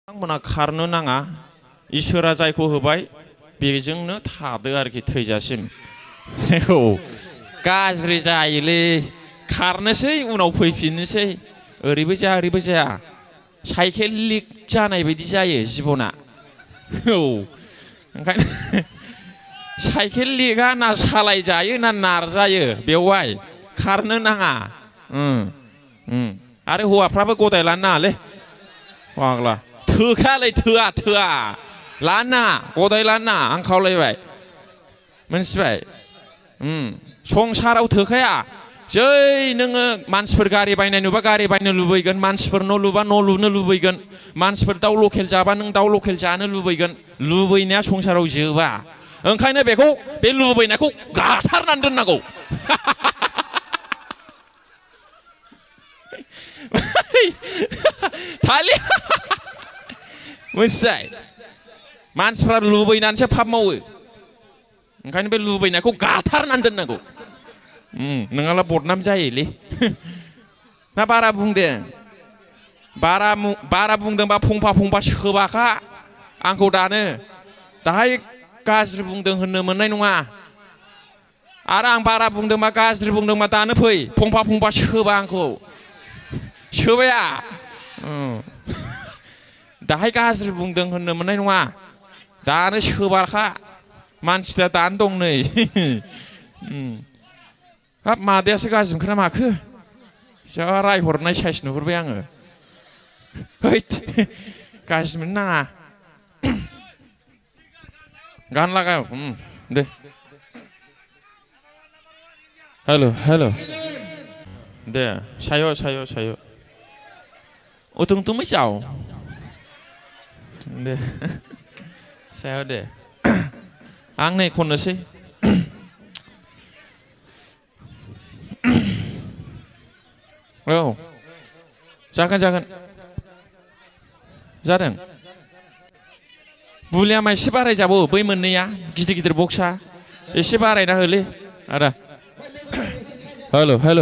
बिथांमोना खारनो नाङा इसोरा जायखौ होबाय बेजोंनो थादो आरोखि थैजासिम औ गाज्रि जायोलै खारनोसै उनाव फैफिननोसै ओरैबो जाया साइकेल लिक जानाय बायदि जायो जिबना औ ओंखायनो साइकेल लिकआ ना सालाय जायो ना नारजायो बेवहाय खारनो नाङा आरो हौवाफ्राबो गदाय लानो नाङालै फाग्ला थोखायालै थोआ लानो नाङा गदाय लानो नाङा आं खावलायबाय मोनथिबाय संसाराव थोखाया जै नोङो मानसिफोर गारि बायनाय नुबा गारि बायनो लुबैगोन मानसिफोर न' लुबा न' लुनो लुबैगोन मानसिफोर दाउ लकेल जाबा नों दाउ लकेल जानो लुबैगोन लुबैनाया संसाराव जोबा ओंखायनो बेखौ बे लुबैनायखौ गाथारनानै दोननांगौ थालिया मोनथिबाय मानसिफ्रा लुबैनानैसो पाप मावो ओंखायनो बे लुबैनायखौ गाथारनानै दोननांगौ नोङाला बदनाम जायोलै ना बारा बुंदों बारा बुंदोंबा फंफा सोबाखा आंखौ दाहाय गाज्रि बुंदों होननो मोननाय नङा आरो आं बारा बुंदोंबा गाज्रि बुंदोंबा दानो फै फंफा सोबा आंखौ सोबाया दाहाय गाज्रि बुंदों होननो मोननाय नङा दानो सोबाखा मानसिया दानो दं नै हाब मादैयासो गाज्रि मोनखोना माखो जा रायहरनाय साइस नुहुरबाय आङो हैद गाज्रि मोननो नाङा गान लागाय दे हेल' दे साय' उतुं तुमै जाओ दे सायाव दे आं नै खननोसै औ जागोन जादों बुलियामा एसे बारायजाबावो बै मोननैया गिदिर बक्सा एसे बारायना होलै आदा हेल' हेल'